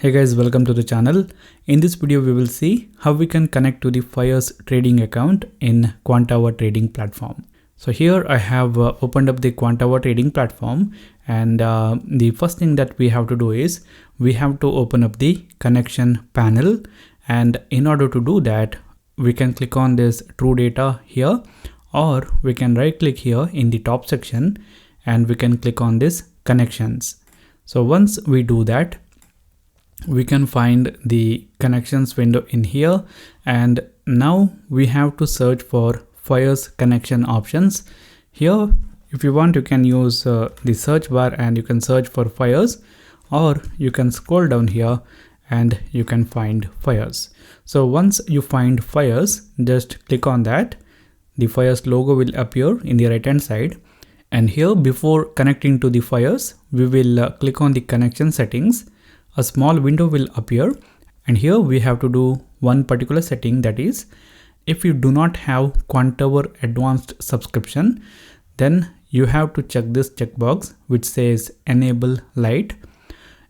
Hey guys, welcome to the channel. In this video, we will see how we can connect to the Fyres trading account in Quantower Trading Platform. So here I have opened up the Quantower Trading Platform, and the first thing that we have to do is we have to open up the connection panel. And in order to do that, we can click on this True Data here, or we can right click here in the top section and we can click on this Connections. So once we do that, we can find the connections window in here, and now we have to search for Fyres connection options. Here, if you want, you can use the search bar and you can search for Fyres, or you can scroll down here and you can find Fyres. So once you find Fyres, just click on that. The Fyres logo will appear in the right hand side, and here before connecting to the Fyres, we will click on the connection settings. A small window will appear, and here we have to do one particular setting, that is, if you do not have Quantower advanced subscription, then you have to check this checkbox which says enable lite.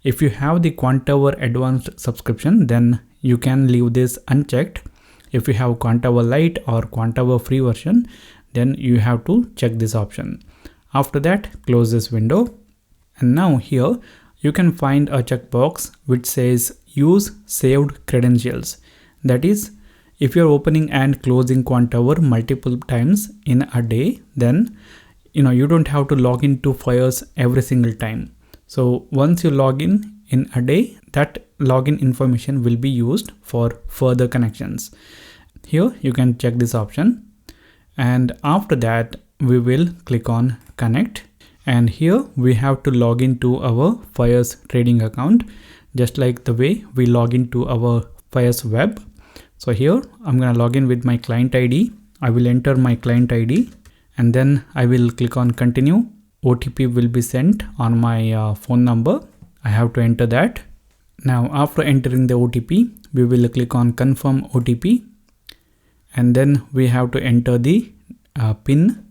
If you have the Quantower advanced subscription, then you can leave this unchecked. If you have Quantower lite or Quantower free version, then you have to check this option. After that, close this window, and now here you can find a checkbox which says use saved credentials. That is, if you're opening and closing Quantower multiple times in a day, then you don't have to log into Fyres every single time. So once you log in a day, that login information will be used for further connections. Here you can check this option, and after that we will click on connect. And here we have to log into our Fyres trading account, just like the way we log into our Fyres web. So here I'm going to log in with my client ID. I will enter my client ID, and then I will click on continue. OTP will be sent on my phone number. I have to enter that. Now after entering the OTP, we will click on confirm OTP, and then we have to enter the PIN.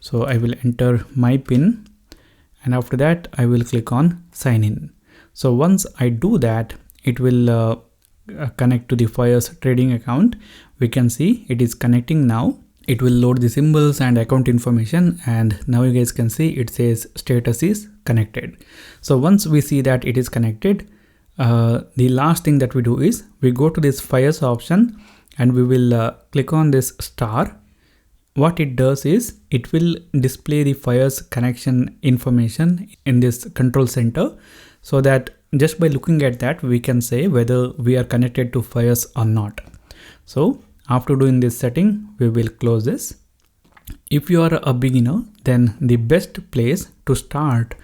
So I will enter my PIN, and after that I will click on sign in. So once I do that, it will connect to the Fyres trading account. We can see it is connecting now. It will load the symbols and account information, and now you guys can see it says status is connected. So once we see that it is connected, the last thing that we do is we go to this Fyres option and we will click on this star. What it does is it will display the Fyres connection information in this control center, so that just by looking at that we can say whether we are connected to Fyres or not. So after doing this setting, we will close this. If you are a beginner, then the best place to start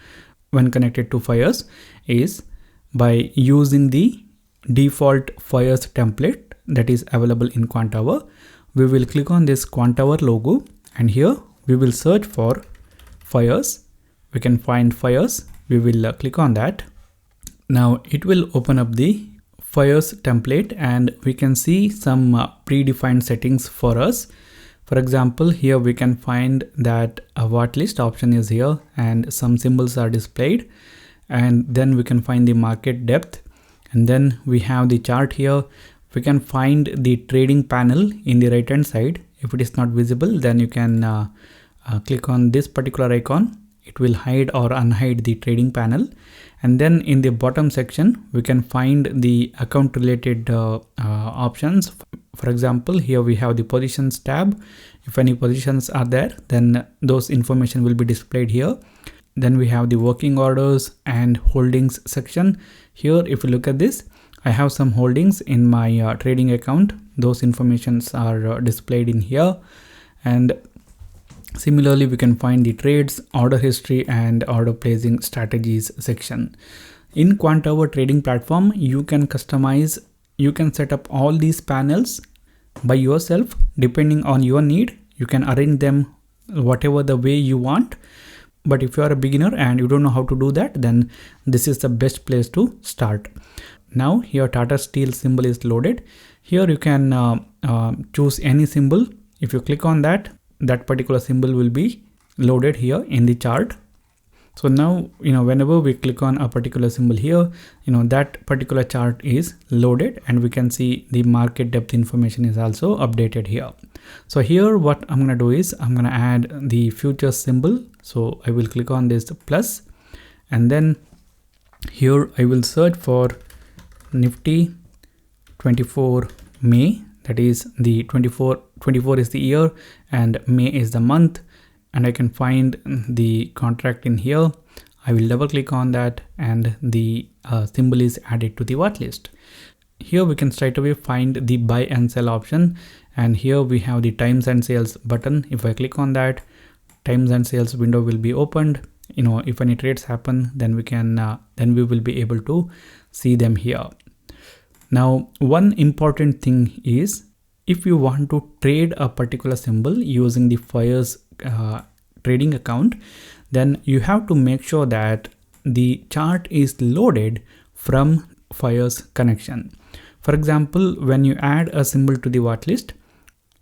when connected to Fyres is by using the default Fyres template that is available in Quantower. We will click on this Quantower logo, and here we will search for Fyres. We can find Fyres. We will click on that. Now it will open up the Fyres template, and we can see some predefined settings for us. For example, here we can find that a watchlist option is here and some symbols are displayed, and then we can find the market depth, and then we have the chart here. We can find the trading panel in the right hand side. If it is not visible, then you can click on this particular icon. It will hide or unhide the trading panel. And then in the bottom section, we can find the account related options. For example, here we have the positions tab. If any positions are there, then those information will be displayed here. Then we have the working orders and holdings section. Here, if you look at this, I have some holdings in my trading account. Those informations are displayed in here. And similarly, we can find the trades, order history, and order placing strategies section. In Quantower Trading Platform, you can customize, you can set up all these panels by yourself depending on your need. You can arrange them whatever the way you want. But if you are a beginner and you don't know how to do that, then this is the best place to start. Now here Tata Steel symbol is loaded. Here you can choose any symbol. If you click on that, that particular symbol will be loaded here in the chart. So now, whenever we click on a particular symbol here, that particular chart is loaded, and we can see the market depth information is also updated here. So here what I'm going to do is I'm going to add the future symbol. So I will click on this plus, and then here I will search for Nifty 24 May. That is the 24 is the year and May is the month. And I can find the contract in here. I will double click on that, and the symbol is added to the watch list. Here we can straight away find the buy and sell option, and here we have the times and sales button. If I click on that, times and sales window will be opened. If any trades happen, then we will be able to see them here. Now, one important thing is, if you want to trade a particular symbol using the Fyres trading account, then you have to make sure that the chart is loaded from Fyres connection. For example, when you add a symbol to the watch list,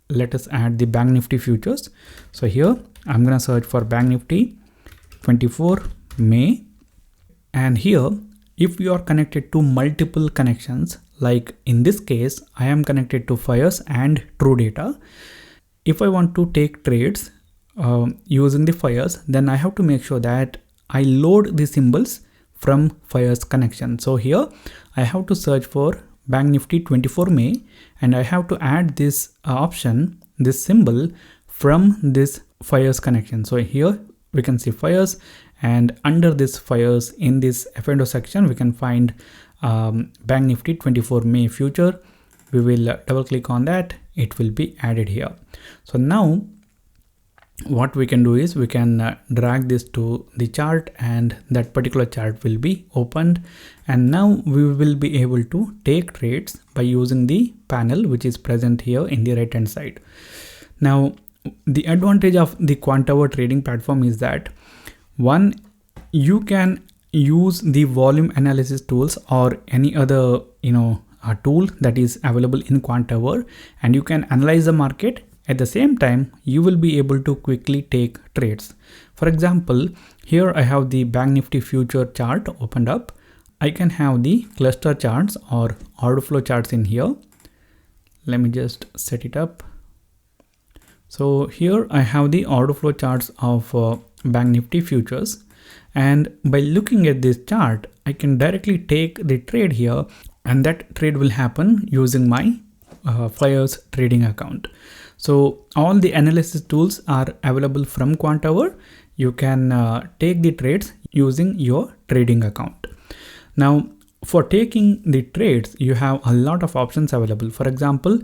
let us add the Bank Nifty futures. So here I'm going to search for Bank Nifty 24 May, and here if you are connected to multiple connections, like in this case I am connected to Fyres and True Data, if I want to take trades using the Fyres, then I have to make sure that I load the symbols from Fyres connection. So here I have to search for Bank Nifty 24 May, and I have to add this option, this symbol from this Fyres connection. So here we can see Fyres, and under this Fyres, in this F&O section, we can find Bank Nifty 24 May future. We will double click on that. It will be added here. So now what we can do is we can drag this to the chart, and that particular chart will be opened, and now we will be able to take trades by using the panel which is present here in the right hand side. Now the advantage of the Quantower trading platform is that, one, you can use the volume analysis tools or any other a tool that is available in Quantower, and you can analyze the market. At the same time, you will be able to quickly take trades. For example, here I have the Bank Nifty future chart opened up. I can have the cluster charts or order flow charts in here. Let me just set it up. So here I have the order flow charts of Bank Nifty futures, and by looking at this chart, I can directly take the trade here, and that trade will happen using my Fyres trading account. So all the analysis tools are available from Quantower. You can take the trades using your trading account. Now for taking the trades, you have a lot of options available. For example,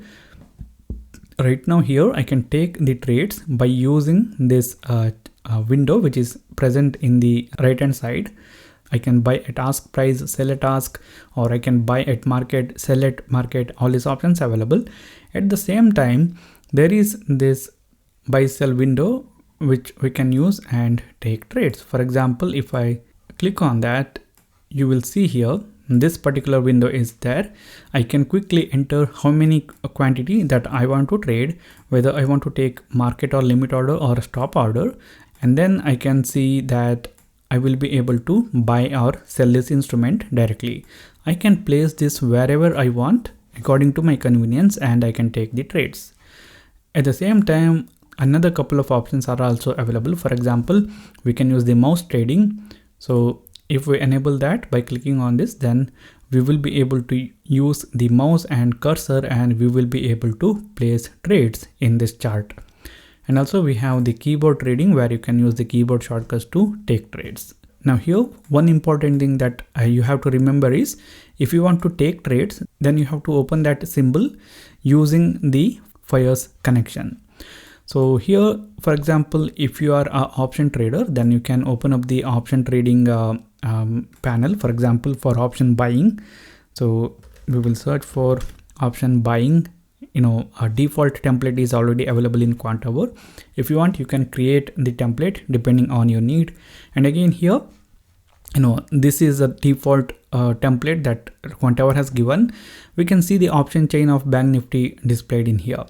right now here I can take the trades by using this window which is present in the right hand side. I can buy at ask price, sell at ask, or I can buy at market, sell at market. All these options available. At the same time, there is this buy sell window which we can use and take trades. For example, if I click on that, you will see here this particular window is there. I can quickly enter how many quantity that I want to trade, whether I want to take market or limit order or stop order, and then I can see that I will be able to buy or sell this instrument directly. I can place this wherever I want according to my convenience, and I can take the trades. At the same time, another couple of options are also available. For example, we can use the mouse trading. So if we enable that by clicking on this, then we will be able to use the mouse and cursor, and we will be able to place trades in this chart. And also we have the keyboard trading, where you can use the keyboard shortcuts to take trades. Now here, one important thing that you have to remember is, if you want to take trades, then you have to open that symbol using the Fyres connection. So here, for example, if you are an option trader, then you can open up the option trading panel, for example, for option buying. So we will search for option buying. A default template is already available in Quantower. If you want, you can create the template depending on your need. And again here, this is a default template that Quantower has given. We can see the option chain of Bank Nifty displayed in here.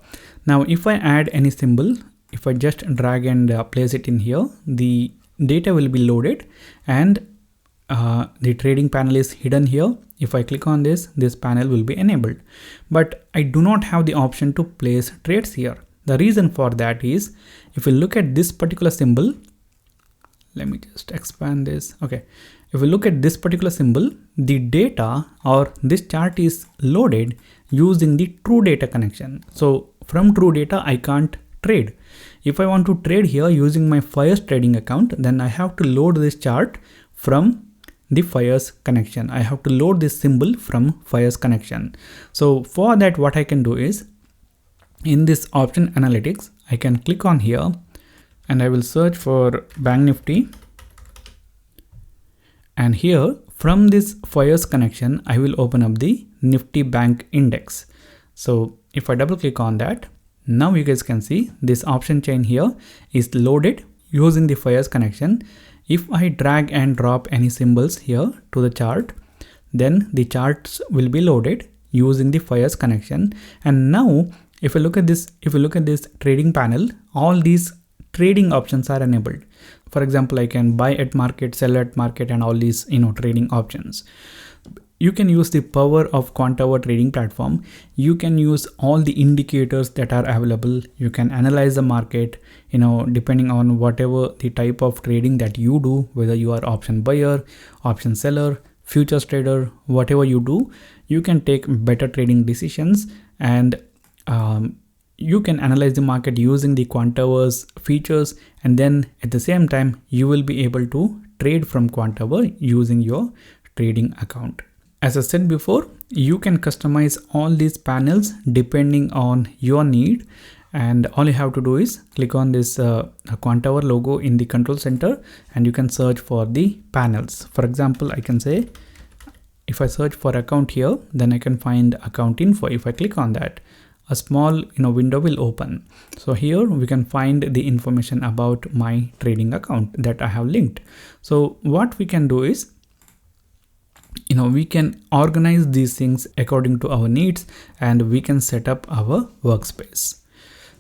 Now if I add any symbol, if I just drag and place it in here, the data will be loaded, and the trading panel is hidden here. If I click on this panel will be enabled, but I do not have the option to place trades here. The reason for that is, if we look at this particular symbol, let me just expand this. Okay, if we look at this particular symbol, the data or this chart is loaded using the true data connection. So from true data I can't trade. If I want to trade here using my Fyres trading account, then I have to load this chart from the Fyres connection. I have to load this symbol from Fyres connection. So for that, what I can do is, in this option analytics, I can click on here and I will search for Bank Nifty, and here from this Fyres connection I will open up the Nifty Bank Index. So if I double click on that, now you guys can see this option chain here is loaded using the Fyres connection. If I drag and drop any symbols here to the chart, then the charts will be loaded using the Fyres connection. And now if you look at this trading panel, all these trading options are enabled. For example, I can buy at market, sell at market, and all these trading options. You can use the power of Quantower trading platform. You can use all the indicators that are available. You can analyze the market, depending on whatever the type of trading that you do, whether you are option buyer, option seller, futures trader, whatever you do, you can take better trading decisions, and you can analyze the market using the Quantower's features, and then at the same time you will be able to trade from Quantower using your trading account. As I said before, you can customize all these panels depending on your need, and all you have to do is click on this Quantower logo in the control center and you can search for the panels. For example, I can say, if I search for account here, then I can find account info. If I click on that, a small window will open. So here we can find the information about my trading account that I have linked. So what we can do is, we can organize these things according to our needs, and we can set up our workspace.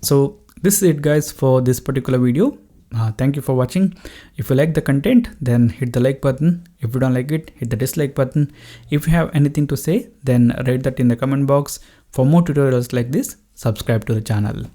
So this is it guys for this particular video. Thank you for watching. If you like the content, then hit the like button. If you don't like it, hit the dislike button. If you have anything to say, then write that in the comment box. For more tutorials like this, subscribe to the channel.